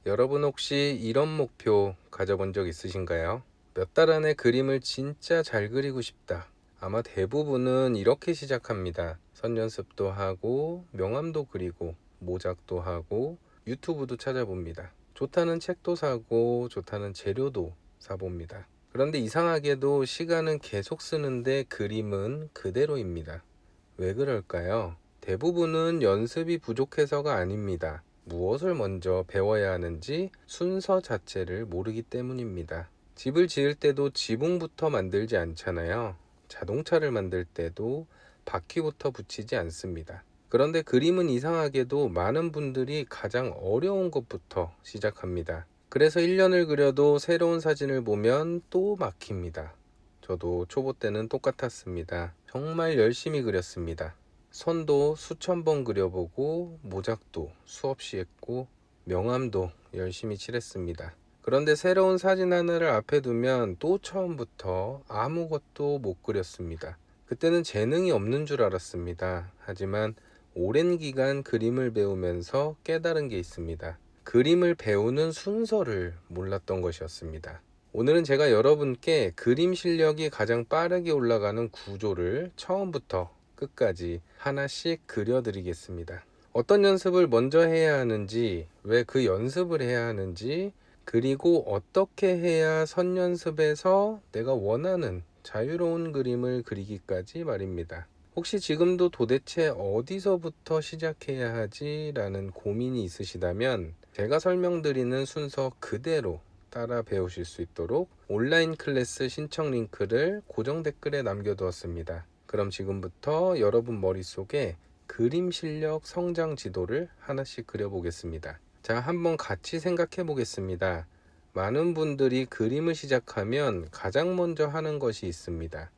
여러분 혹시 이런 목표 가져본 적 있으신가요? 몇 달 안에 그림을 진짜 잘 그리고 싶다. 아마 대부분은 이렇게 시작합니다. 선연습도 하고, 명암도 그리고, 모작도 하고, 유튜브도 찾아봅니다. 좋다는 책도 사고, 좋다는 재료도 사봅니다. 그런데 이상하게도 시간은 계속 쓰는데 그림은 그대로입니다. 왜 그럴까요? 대부분은 연습이 부족해서가 아닙니다. 무엇을 먼저 배워야 하는지 순서 자체를 모르기 때문입니다. 집을 지을 때도 지붕부터 만들지 않잖아요. 자동차를 만들 때도 바퀴부터 붙이지 않습니다. 그런데 그림은 이상하게도 많은 분들이 가장 어려운 것부터 시작합니다. 그래서 1년을 그려도 새로운 사진을 보면 또 막힙니다. 저도 초보 때는 똑같았습니다. 정말 열심히 그렸습니다. 선도 수천 번 그려보고 모작도 수없이 했고 명암도 열심히 칠했습니다. 그런데 새로운 사진 하나를 앞에 두면 또 처음부터 아무것도 못 그렸습니다. 그때는 재능이 없는 줄 알았습니다. 하지만 오랜 기간 그림을 배우면서 깨달은 게 있습니다. 그림을 배우는 순서를 몰랐던 것이었습니다. 오늘은 제가 여러분께 그림 실력이 가장 빠르게 올라가는 구조를 처음부터 끝까지 하나씩 그려드리겠습니다. 어떤 연습을 먼저 해야 하는지, 왜 그 연습을 해야 하는지, 그리고 어떻게 해야 선연습에서 내가 원하는 자유로운 그림을 그리기까지 말입니다. 혹시 지금도 도대체 어디서부터 시작해야 하지? 라는 고민이 있으시다면 제가 설명드리는 순서 그대로 따라 배우실 수 있도록 온라인 클래스 신청 링크를 고정 댓글에 남겨두었습니다. 그럼 지금부터 여러분 머릿속에 그림 실력 성장 지도를 하나씩 그려보겠습니다. 자, 한번 같이 생각해 보겠습니다. 많은 분들이 그림을 시작하면 가장 먼저 하는 것이 있습니다.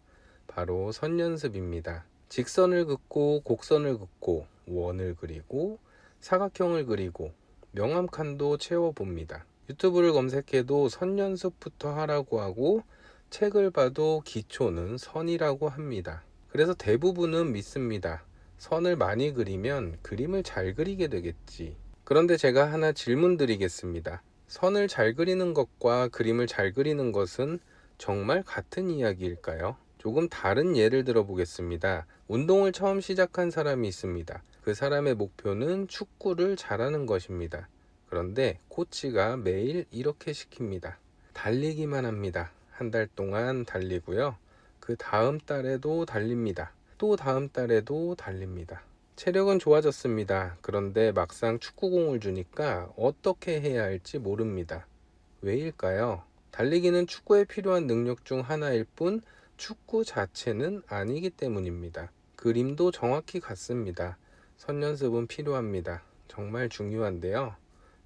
바로 선연습입니다. 직선을 긋고 곡선을 긋고 원을 그리고 사각형을 그리고 명암칸도 채워봅니다. 유튜브를 검색해도 선연습부터 하라고 하고 책을 봐도 기초는 선이라고 합니다. 그래서 대부분은 믿습니다. 선을 많이 그리면 그림을 잘 그리게 되겠지. 그런데 제가 하나 질문 드리겠습니다. 선을 잘 그리는 것과 그림을 잘 그리는 것은 정말 같은 이야기일까요? 조금 다른 예를 들어 보겠습니다. 운동을 처음 시작한 사람이 있습니다. 그 사람의 목표는 축구를 잘하는 것입니다. 그런데 코치가 매일 이렇게 시킵니다. 달리기만 합니다. 한 달 동안 달리고요. 그 다음 달에도 달립니다. 또 다음 달에도 달립니다. 체력은 좋아졌습니다. 그런데 막상 축구공을 주니까 어떻게 해야 할지 모릅니다. 왜일까요? 달리기는 축구에 필요한 능력 중 하나일 뿐 축구 자체는 아니기 때문입니다. 그림도 정확히 같습니다. 선연습은 필요합니다. 정말 중요한데요.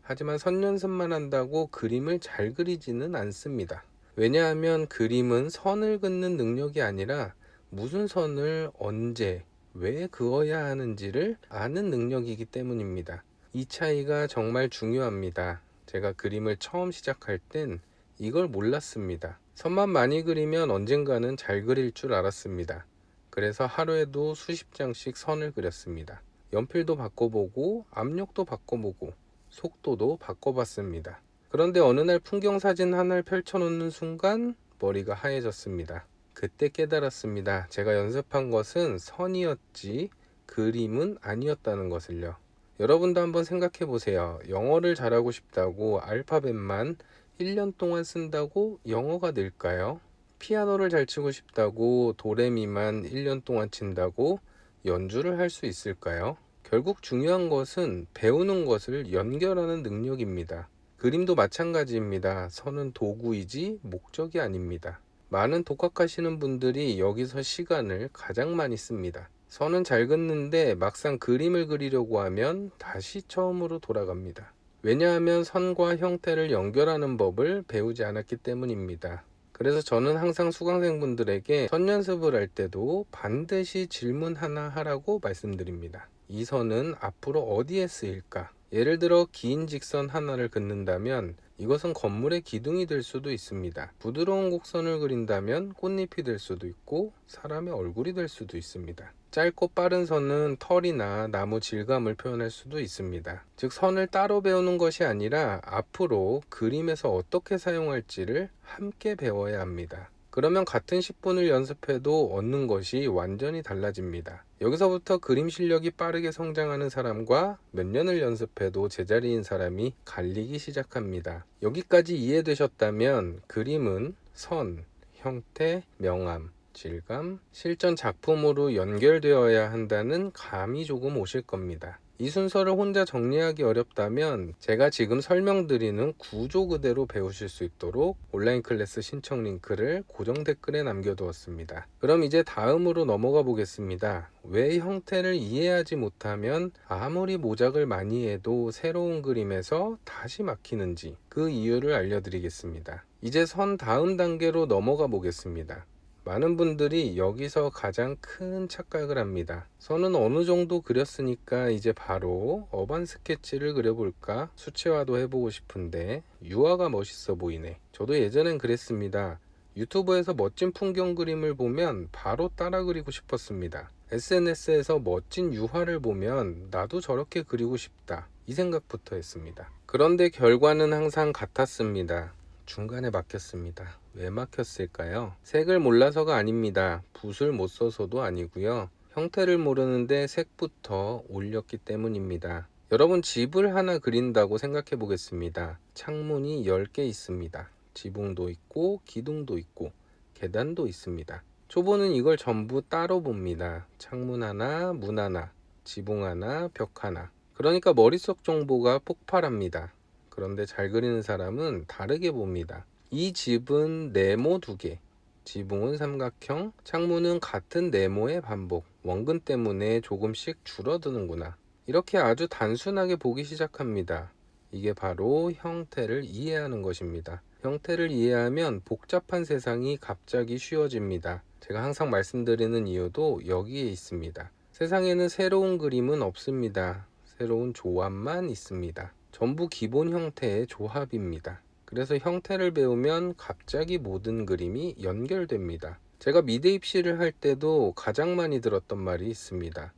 하지만 선연습만 한다고 그림을 잘 그리지는 않습니다. 왜냐하면 그림은 선을 긋는 능력이 아니라 무슨 선을 언제, 왜 그어야 하는지를 아는 능력이기 때문입니다. 이 차이가 정말 중요합니다. 제가 그림을 처음 시작할 땐 이걸 몰랐습니다. 선만 많이 그리면 언젠가는 잘 그릴 줄 알았습니다. 그래서 하루에도 수십 장씩 선을 그렸습니다. 연필도 바꿔보고 압력도 바꿔보고 속도도 바꿔봤습니다. 그런데 어느 날 풍경 사진 하나를 펼쳐놓는 순간 머리가 하얘졌습니다. 그때 깨달았습니다. 제가 연습한 것은 선이었지 그림은 아니었다는 것을요. 여러분도 한번 생각해 보세요. 영어를 잘하고 싶다고 알파벳만 1년 동안 쓴다고 영어가 늘까요? 피아노를 잘 치고 싶다고 도레미만 1년 동안 친다고 연주를 할 수 있을까요? 결국 중요한 것은 배우는 것을 연결하는 능력입니다. 그림도 마찬가지입니다. 선은 도구이지 목적이 아닙니다. 많은 독학하시는 분들이 여기서 시간을 가장 많이 씁니다. 선은 잘 긋는데 막상 그림을 그리려고 하면 다시 처음으로 돌아갑니다. 왜냐하면 선과 형태를 연결하는 법을 배우지 않았기 때문입니다. 그래서 저는 항상 수강생분들에게 선 연습을 할 때도 반드시 질문 하나 하라고 말씀드립니다. 이 선은 앞으로 어디에 쓰일까? 예를 들어 긴 직선 하나를 긋는다면 이것은 건물의 기둥이 될 수도 있습니다. 부드러운 곡선을 그린다면 꽃잎이 될 수도 있고 사람의 얼굴이 될 수도 있습니다. 짧고 빠른 선은 털이나 나무 질감을 표현할 수도 있습니다. 즉 선을 따로 배우는 것이 아니라 앞으로 그림에서 어떻게 사용할지를 함께 배워야 합니다. 그러면 같은 10분을 연습해도 얻는 것이 완전히 달라집니다. 여기서부터 그림 실력이 빠르게 성장하는 사람과 몇 년을 연습해도 제자리인 사람이 갈리기 시작합니다. 여기까지 이해되셨다면 그림은 선, 형태, 명암, 질감, 실전 작품으로 연결되어야 한다는 감이 조금 오실 겁니다. 이 순서를 혼자 정리하기 어렵다면 제가 지금 설명드리는 구조 그대로 배우실 수 있도록 온라인 클래스 신청 링크를 고정 댓글에 남겨두었습니다. 그럼 이제 다음으로 넘어가 보겠습니다. 왜 형태를 이해하지 못하면 아무리 모작을 많이 해도 새로운 그림에서 다시 막히는지 그 이유를 알려드리겠습니다. 이제 선 다음 단계로 넘어가 보겠습니다. 많은 분들이 여기서 가장 큰 착각을 합니다. 선은 어느 정도 그렸으니까 이제 바로 어반 스케치를 그려볼까? 수채화도 해보고 싶은데 유화가 멋있어 보이네. 저도 예전엔 그랬습니다. 유튜브에서 멋진 풍경 그림을 보면 바로 따라 그리고 싶었습니다. SNS에서 멋진 유화를 보면 나도 저렇게 그리고 싶다. 이 생각부터 했습니다. 그런데 결과는 항상 같았습니다. 중간에 막혔습니다. 왜 막혔을까요? 색을 몰라서가 아닙니다. 붓을 못 써서도 아니고요. 형태를 모르는데 색부터 올렸기 때문입니다. 여러분 집을 하나 그린다고 생각해 보겠습니다. 창문이 10개 있습니다. 지붕도 있고 기둥도 있고 계단도 있습니다. 초보는 이걸 전부 따로 봅니다. 창문 하나, 문 하나, 지붕 하나, 벽 하나. 그러니까 머릿속 정보가 폭발합니다. 그런데 잘 그리는 사람은 다르게 봅니다. 이 집은 네모 2개, 지붕은 삼각형, 창문은 같은 네모의 반복, 원근 때문에 조금씩 줄어드는구나. 이렇게 아주 단순하게 보기 시작합니다. 이게 바로 형태를 이해하는 것입니다. 형태를 이해하면 복잡한 세상이 갑자기 쉬워집니다. 제가 항상 말씀드리는 이유도 여기에 있습니다. 세상에는 새로운 그림은 없습니다. 새로운 조합만 있습니다. 전부 기본 형태의 조합입니다. 그래서 형태를 배우면 갑자기 모든 그림이 연결됩니다. 제가 미대 입시를 할 때도 가장 많이 들었던 말이 있습니다.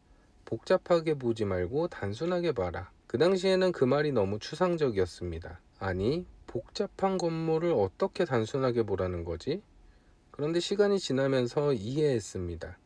복잡하게 보지 말고 단순하게 봐라. 그 당시에는 그 말이 너무 추상적이었습니다. 아니, 복잡한 건물을 어떻게 단순하게 보라는 거지? 그런데 시간이 지나면서 이해했습니다.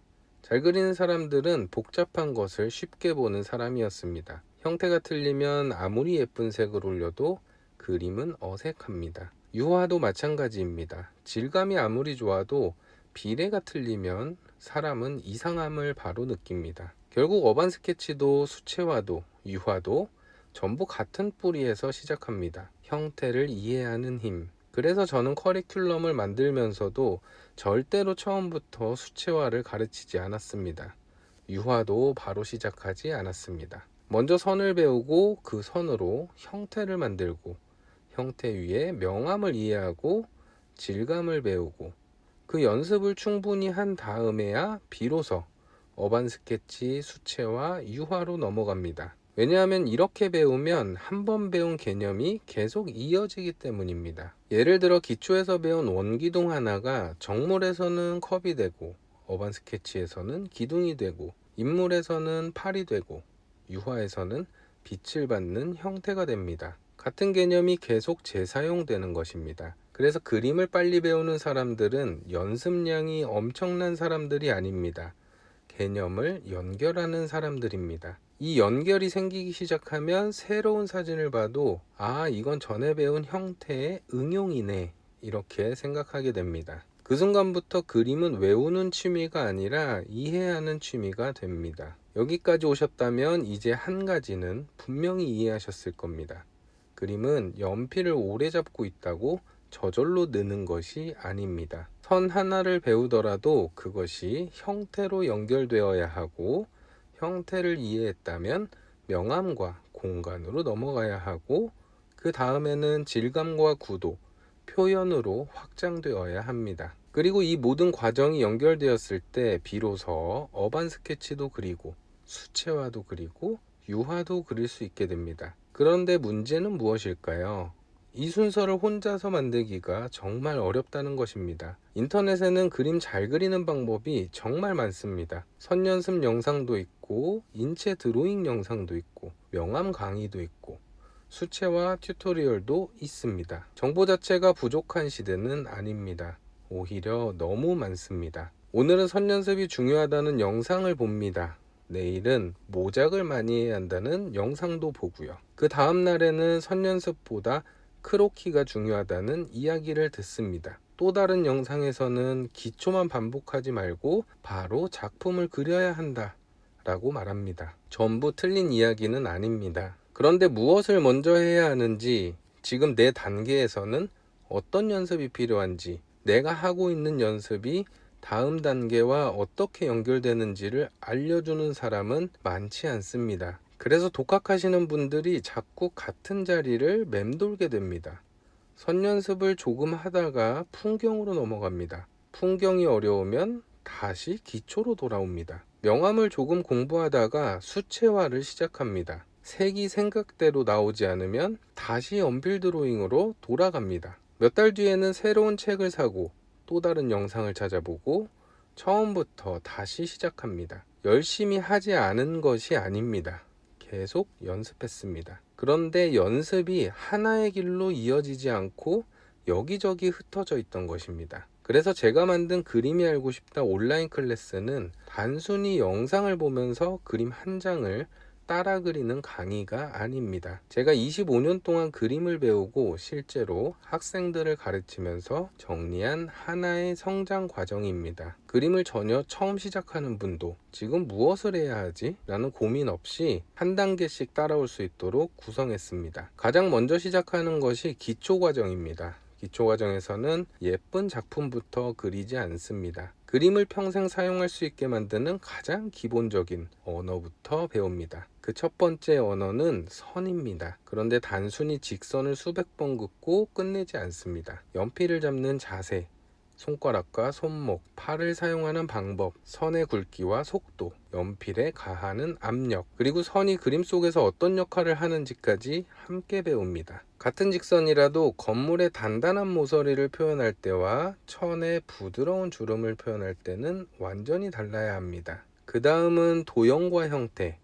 잘 그리는 사람들은 복잡한 것을 쉽게 보는 사람이었습니다. 형태가 틀리면 아무리 예쁜 색을 올려도 그림은 어색합니다. 유화도 마찬가지입니다. 질감이 아무리 좋아도 비례가 틀리면 사람은 이상함을 바로 느낍니다. 결국 어반 스케치도 수채화도 유화도 전부 같은 뿌리에서 시작합니다. 형태를 이해하는 힘. 그래서 저는 커리큘럼을 만들면서도 절대로 처음부터 수채화를 가르치지 않았습니다. 유화도 바로 시작하지 않았습니다. 먼저 선을 배우고 그 선으로 형태를 만들고 형태 위에 명암을 이해하고 질감을 배우고 그 연습을 충분히 한 다음에야 비로소 어반 스케치, 수채화, 유화로 넘어갑니다. 왜냐하면 이렇게 배우면 한 번 배운 개념이 계속 이어지기 때문입니다. 예를 들어 기초에서 배운 원기둥 하나가 정물에서는 컵이 되고 어반 스케치에서는 기둥이 되고 인물에서는 팔이 되고 유화에서는 빛을 받는 형태가 됩니다. 같은 개념이 계속 재사용되는 것입니다. 그래서 그림을 빨리 배우는 사람들은 연습량이 엄청난 사람들이 아닙니다. 개념을 연결하는 사람들입니다. 이 연결이 생기기 시작하면 새로운 사진을 봐도 이건 전에 배운 형태의 응용이네 이렇게 생각하게 됩니다. 그 순간부터 그림은 외우는 취미가 아니라 이해하는 취미가 됩니다. 여기까지 오셨다면 이제 한 가지는 분명히 이해하셨을 겁니다. 그림은 연필을 오래 잡고 있다고 저절로 느는 것이 아닙니다. 선 하나를 배우더라도 그것이 형태로 연결되어야 하고 형태를 이해했다면 명암과 공간으로 넘어가야 하고 그 다음에는 질감과 구도, 표현으로 확장되어야 합니다. 그리고 이 모든 과정이 연결되었을 때 비로소 어반 스케치도 그리고 수채화도 그리고 유화도 그릴 수 있게 됩니다. 그런데 문제는 무엇일까요? 이 순서를 혼자서 만들기가 정말 어렵다는 것입니다. 인터넷에는 그림 잘 그리는 방법이 정말 많습니다. 선 연습 영상도 있고, 인체 드로잉 영상도 있고, 명암 강의도 있고, 수채화 튜토리얼도 있습니다. 정보 자체가 부족한 시대는 아닙니다. 오히려 너무 많습니다. 오늘은 선 연습이 중요하다는 영상을 봅니다. 내일은 모작을 많이 해야 한다는 영상도 보고요. 그 다음 날에는 선 연습보다 크로키가 중요하다는 이야기를 듣습니다. 또 다른 영상에서는 기초만 반복하지 말고 바로 작품을 그려야 한다 라고 말합니다. 전부 틀린 이야기는 아닙니다. 그런데 무엇을 먼저 해야 하는지, 지금 내 단계에서는 어떤 연습이 필요한지, 내가 하고 있는 연습이 다음 단계와 어떻게 연결되는지를 알려주는 사람은 많지 않습니다. 그래서 독학하시는 분들이 자꾸 같은 자리를 맴돌게 됩니다. 선 연습을 조금 하다가 풍경으로 넘어갑니다. 풍경이 어려우면 다시 기초로 돌아옵니다. 명암을 조금 공부하다가 수채화를 시작합니다. 색이 생각대로 나오지 않으면 다시 연필 드로잉으로 돌아갑니다. 몇 달 뒤에는 새로운 책을 사고 또 다른 영상을 찾아보고 처음부터 다시 시작합니다. 열심히 하지 않은 것이 아닙니다. 계속 연습했습니다. 그런데 연습이 하나의 길로 이어지지 않고 여기저기 흩어져 있던 것입니다. 그래서 제가 만든 그림이 알고 싶다 온라인 클래스는 단순히 영상을 보면서 그림 한 장을 따라 그리는 강의가 아닙니다. 제가 25년 동안 그림을 배우고 실제로 학생들을 가르치면서 정리한 하나의 성장 과정입니다. 그림을 전혀 처음 시작하는 분도 지금 무엇을 해야 하지? 라는 고민 없이 한 단계씩 따라올 수 있도록 구성했습니다. 가장 먼저 시작하는 것이 기초 과정입니다. 기초 과정에서는 예쁜 작품부터 그리지 않습니다. 그림을 평생 사용할 수 있게 만드는 가장 기본적인 언어부터 배웁니다. 그 첫 번째 언어는 선입니다. 그런데 단순히 직선을 수백 번 긋고 끝내지 않습니다. 연필을 잡는 자세, 손가락과 손목, 팔을 사용하는 방법, 선의 굵기와 속도, 연필에 가하는 압력, 그리고 선이 그림 속에서 어떤 역할을 하는지까지 함께 배웁니다. 같은 직선이라도 건물의 단단한 모서리를 표현할 때와 천의 부드러운 주름을 표현할 때는 완전히 달라야 합니다. 그 다음은 도형과 형태,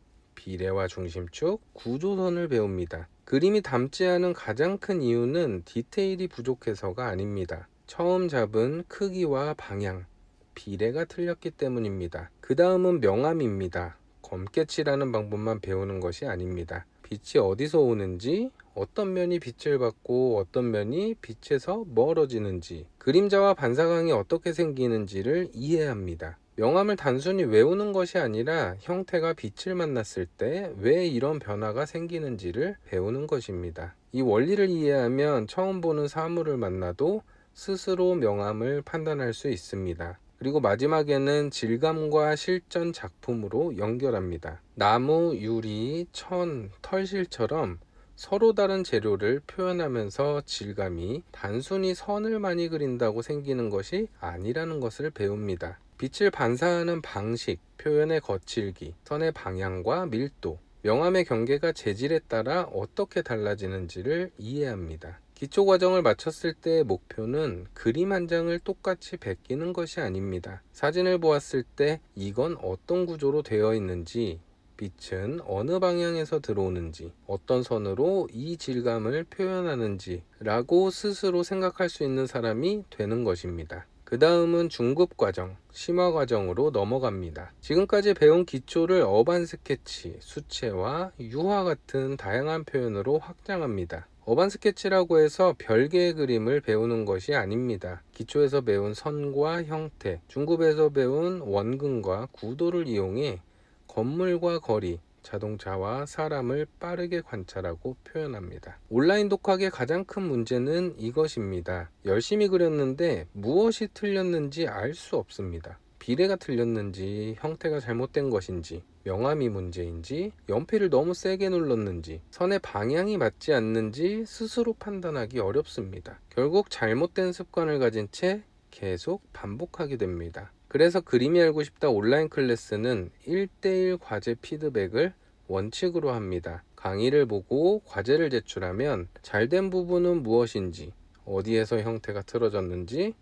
비례와 중심축, 구조선을 배웁니다. 그림이 닮지 않은 가장 큰 이유는 디테일이 부족해서가 아닙니다. 처음 잡은 크기와 방향, 비례가 틀렸기 때문입니다. 그 다음은 명암입니다. 검게 칠하는 방법만 배우는 것이 아닙니다. 빛이 어디서 오는지, 어떤 면이 빛을 받고 어떤 면이 빛에서 멀어지는지, 그림자와 반사광이 어떻게 생기는지를 이해해야 합니다. 명암을 단순히 외우는 것이 아니라 형태가 빛을 만났을 때 왜 이런 변화가 생기는지를 배우는 것입니다. 이 원리를 이해하면 처음 보는 사물을 만나도 스스로 명암을 판단할 수 있습니다. 그리고 마지막에는 질감과 실전 작품으로 연결합니다. 나무, 유리, 천, 털실처럼 서로 다른 재료를 표현하면서 질감이 단순히 선을 많이 그린다고 생기는 것이 아니라는 것을 배웁니다. 빛을 반사하는 방식, 표현의 거칠기, 선의 방향과 밀도, 명암의 경계가 재질에 따라 어떻게 달라지는지를 이해합니다. 기초 과정을 마쳤을 때의 목표는 그림 한 장을 똑같이 베끼는 것이 아닙니다. 사진을 보았을 때 이건 어떤 구조로 되어 있는지, 빛은 어느 방향에서 들어오는지, 어떤 선으로 이 질감을 표현하는지 라고 스스로 생각할 수 있는 사람이 되는 것입니다. 그 다음은 중급 과정, 심화 과정으로 넘어갑니다. 지금까지 배운 기초를 어반 스케치, 수채화, 유화 같은 다양한 표현으로 확장합니다. 어반 스케치라고 해서 별개의 그림을 배우는 것이 아닙니다. 기초에서 배운 선과 형태, 중급에서 배운 원근과 구도를 이용해 건물과 거리, 자동차와 사람을 빠르게 관찰하고 표현합니다. 온라인 독학의 가장 큰 문제는 이것입니다. 열심히 그렸는데 무엇이 틀렸는지 알 수 없습니다. 비례가 틀렸는지, 형태가 잘못된 것인지, 명암이 문제인지, 연필을 너무 세게 눌렀는지, 선의 방향이 맞지 않는지 스스로 판단하기 어렵습니다. 결국 잘못된 습관을 가진 채 계속 반복하게 됩니다. 그래서 그림이 알고 싶다 온라인 클래스는 1대1 과제 피드백을 원칙으로 합니다. 강의를 보고 과제를 제출하면 잘된 부분은 무엇인지, 어디에서 형태가 틀어졌는지,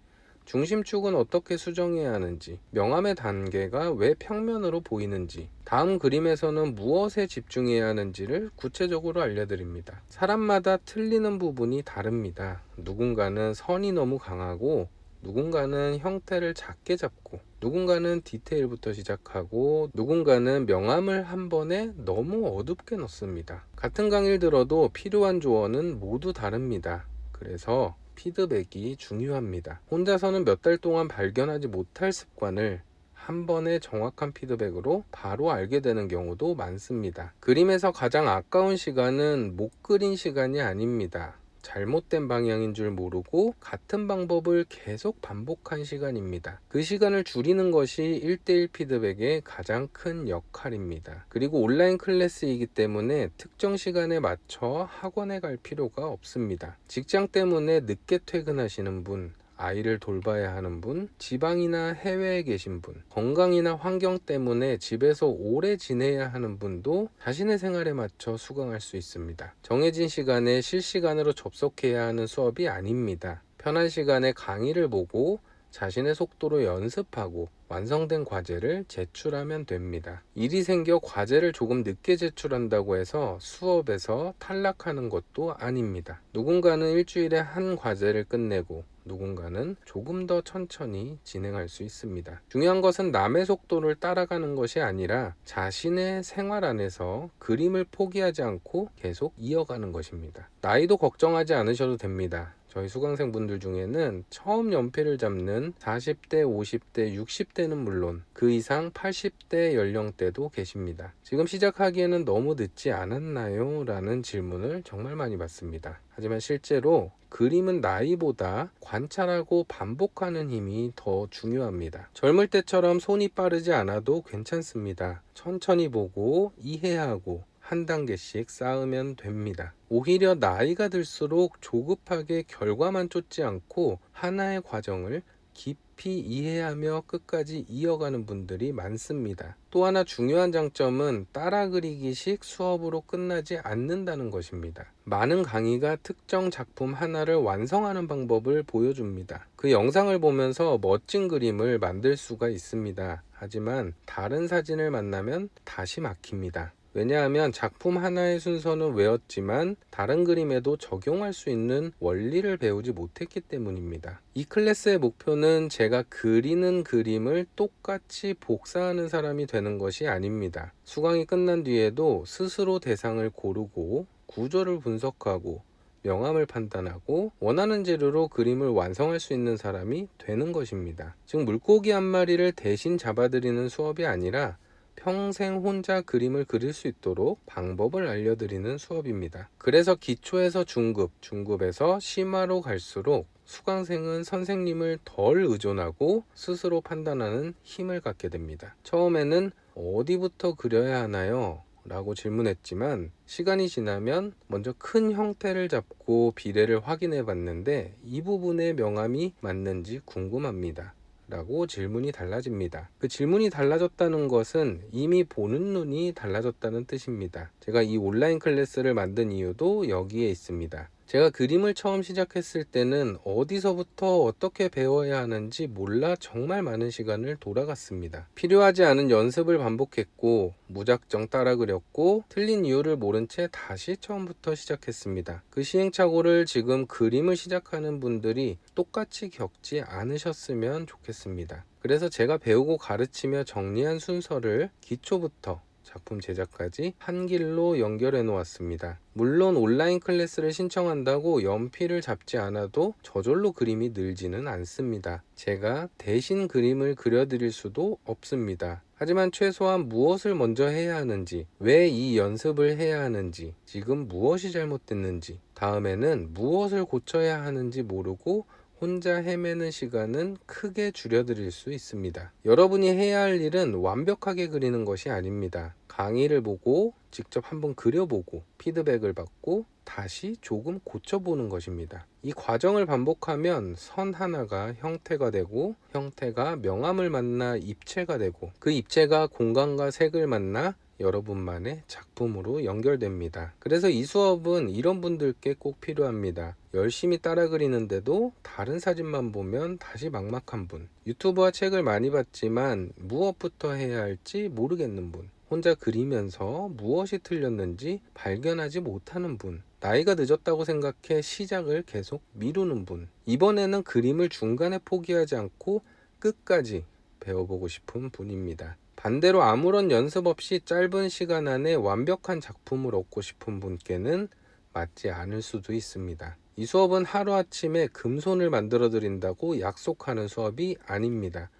중심축은 어떻게 수정해야 하는지, 명암의 단계가 왜 평면으로 보이는지, 다음 그림에서는 무엇에 집중해야 하는지를 구체적으로 알려드립니다. 사람마다 틀리는 부분이 다릅니다. 누군가는 선이 너무 강하고, 누군가는 형태를 작게 잡고, 누군가는 디테일부터 시작하고, 누군가는 명암을 한 번에 너무 어둡게 넣습니다. 같은 강의를 들어도 필요한 조언은 모두 다릅니다. 그래서 피드백이 중요합니다. 혼자서는 몇 달 동안 발견하지 못할 습관을 한 번의 정확한 피드백으로 바로 알게 되는 경우도 많습니다. 그림에서 가장 아까운 시간은 못 그린 시간이 아닙니다. 잘못된 방향인 줄 모르고 같은 방법을 계속 반복한 시간입니다. 그 시간을 줄이는 것이 1대1 피드백의 가장 큰 역할입니다. 그리고 온라인 클래스이기 때문에 특정 시간에 맞춰 학원에 갈 필요가 없습니다. 직장 때문에 늦게 퇴근하시는 분, 아이를 돌봐야 하는 분, 지방이나 해외에 계신 분, 건강이나 환경 때문에 집에서 오래 지내야 하는 분도 자신의 생활에 맞춰 수강할 수 있습니다. 정해진 시간에 실시간으로 접속해야 하는 수업이 아닙니다. 편한 시간에 강의를 보고 자신의 속도로 연습하고 완성된 과제를 제출하면 됩니다. 일이 생겨 과제를 조금 늦게 제출한다고 해서 수업에서 탈락하는 것도 아닙니다. 누군가는 일주일에 한 과제를 끝내고 누군가는 조금 더 천천히 진행할 수 있습니다. 중요한 것은 남의 속도를 따라가는 것이 아니라 자신의 생활 안에서 그림을 포기하지 않고 계속 이어가는 것입니다. 나이도 걱정하지 않으셔도 됩니다. 저희 수강생분들 중에는 처음 연필을 잡는 40대, 50대, 60대는 물론 그 이상 80대 연령대도 계십니다. 지금 시작하기에는 너무 늦지 않았나요? 라는 질문을 정말 많이 받습니다. 하지만 실제로 그림은 나이보다 관찰하고 반복하는 힘이 더 중요합니다. 젊을 때처럼 손이 빠르지 않아도 괜찮습니다. 천천히 보고 이해하고 한 단계씩 쌓으면 됩니다. 오히려 나이가 들수록 조급하게 결과만 쫓지 않고 하나의 과정을 깊이 이해하며 끝까지 이어가는 분들이 많습니다. 또 하나 중요한 장점은 따라 그리기식 수업으로 끝나지 않는다는 것입니다. 많은 강의가 특정 작품 하나를 완성하는 방법을 보여줍니다. 그 영상을 보면서 멋진 그림을 만들 수가 있습니다. 하지만 다른 사진을 만나면 다시 막힙니다. 왜냐하면 작품 하나의 순서는 외웠지만 다른 그림에도 적용할 수 있는 원리를 배우지 못했기 때문입니다. 이 클래스의 목표는 제가 그리는 그림을 똑같이 복사하는 사람이 되는 것이 아닙니다. 수강이 끝난 뒤에도 스스로 대상을 고르고 구조를 분석하고 명암을 판단하고 원하는 재료로 그림을 완성할 수 있는 사람이 되는 것입니다. 즉 물고기 한 마리를 대신 잡아드리는 수업이 아니라 평생 혼자 그림을 그릴 수 있도록 방법을 알려드리는 수업입니다. 그래서 기초에서 중급, 중급에서 심화로 갈수록 수강생은 선생님을 덜 의존하고 스스로 판단하는 힘을 갖게 됩니다. 처음에는 어디부터 그려야 하나요? 라고 질문했지만 시간이 지나면 먼저 큰 형태를 잡고 비례를 확인해 봤는데 이 부분의 명암이 맞는지 궁금합니다. 라고 질문이 달라집니다. 그 질문이 달라졌다는 것은 이미 보는 눈이 달라졌다는 뜻입니다. 제가 이 온라인 클래스를 만든 이유도 여기에 있습니다. 제가 그림을 처음 시작했을 때는 어디서부터 어떻게 배워야 하는지 몰라 정말 많은 시간을 돌아갔습니다. 필요하지 않은 연습을 반복했고 무작정 따라 그렸고 틀린 이유를 모른 채 다시 처음부터 시작했습니다. 그 시행착오를 지금 그림을 시작하는 분들이 똑같이 겪지 않으셨으면 좋겠습니다. 그래서 제가 배우고 가르치며 정리한 순서를 기초부터 작품 제작까지 한 길로 연결해 놓았습니다. 물론 온라인 클래스를 신청한다고 연필을 잡지 않아도 저절로 그림이 늘지는 않습니다. 제가 대신 그림을 그려드릴 수도 없습니다. 하지만 최소한 무엇을 먼저 해야 하는지, 왜 이 연습을 해야 하는지, 지금 무엇이 잘못됐는지, 다음에는 무엇을 고쳐야 하는지 모르고 혼자 헤매는 시간은 크게 줄여드릴 수 있습니다. 여러분이 해야 할 일은 완벽하게 그리는 것이 아닙니다. 강의를 보고 직접 한번 그려보고 피드백을 받고 다시 조금 고쳐보는 것입니다. 이 과정을 반복하면 선 하나가 형태가 되고 형태가 명암을 만나 입체가 되고 그 입체가 공간과 색을 만나 여러분만의 작품으로 연결됩니다. 그래서 이 수업은 이런 분들께 꼭 필요합니다. 열심히 따라 그리는데도 다른 사진만 보면 다시 막막한 분, 유튜브와 책을 많이 봤지만 무엇부터 해야 할지 모르겠는 분, 혼자 그리면서 무엇이 틀렸는지 발견하지 못하는 분, 나이가 늦었다고 생각해 시작을 계속 미루는 분, 이번에는 그림을 중간에 포기하지 않고 끝까지 배워보고 싶은 분입니다. 반대로 아무런 연습 없이 짧은 시간 안에 완벽한 작품을 얻고 싶은 분께는 맞지 않을 수도 있습니다. 이 수업은 하루아침에 금손을 만들어 드린다고 약속하는 수업이 아닙니다.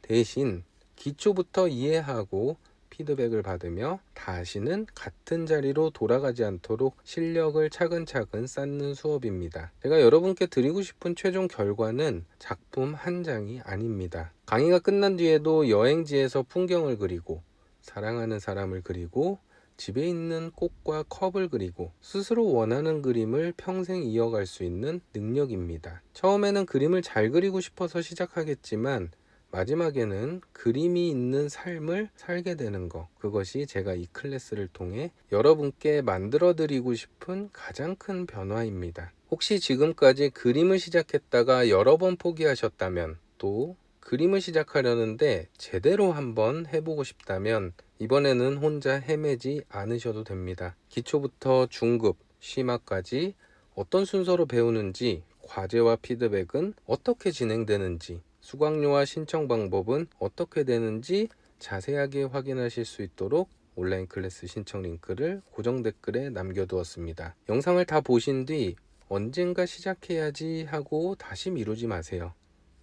대신 기초부터 이해하고 피드백을 받으며 다시는 같은 자리로 돌아가지 않도록 실력을 차근차근 쌓는 수업입니다. 제가 여러분께 드리고 싶은 최종 결과는 작품 한 장이 아닙니다. 강의가 끝난 뒤에도 여행지에서 풍경을 그리고 사랑하는 사람을 그리고 집에 있는 꽃과 컵을 그리고 스스로 원하는 그림을 평생 이어갈 수 있는 능력입니다. 처음에는 그림을 잘 그리고 싶어서 시작하겠지만 마지막에는 그림이 있는 삶을 살게 되는 것, 그것이 제가 이 클래스를 통해 여러분께 만들어 드리고 싶은 가장 큰 변화입니다. 혹시 지금까지 그림을 시작했다가 여러 번 포기하셨다면, 또 그림을 시작하려는데 제대로 한번 해보고 싶다면 이번에는 혼자 헤매지 않으셔도 됩니다. 기초부터 중급, 심화까지 어떤 순서로 배우는지, 과제와 피드백은 어떻게 진행되는지, 수강료와 신청 방법은 어떻게 되는지 자세하게 확인하실 수 있도록 온라인 클래스 신청 링크를 고정 댓글에 남겨두었습니다. 영상을 다 보신 뒤 언젠가 시작해야지 하고 다시 미루지 마세요.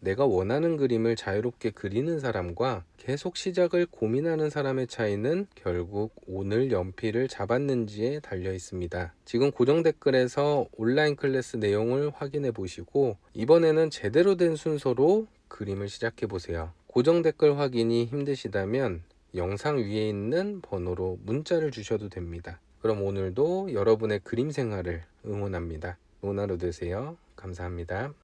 내가 원하는 그림을 자유롭게 그리는 사람과 계속 시작을 고민하는 사람의 차이는 결국 오늘 연필을 잡았는지에 달려 있습니다. 지금 고정 댓글에서 온라인 클래스 내용을 확인해 보시고 이번에는 제대로 된 순서로 그림을 시작해 보세요. 고정 댓글 확인이 힘드시다면 영상 위에 있는 번호로 문자를 주셔도 됩니다. 그럼 오늘도 여러분의 그림 생활을 응원합니다. 좋은 하루 되세요. 감사합니다.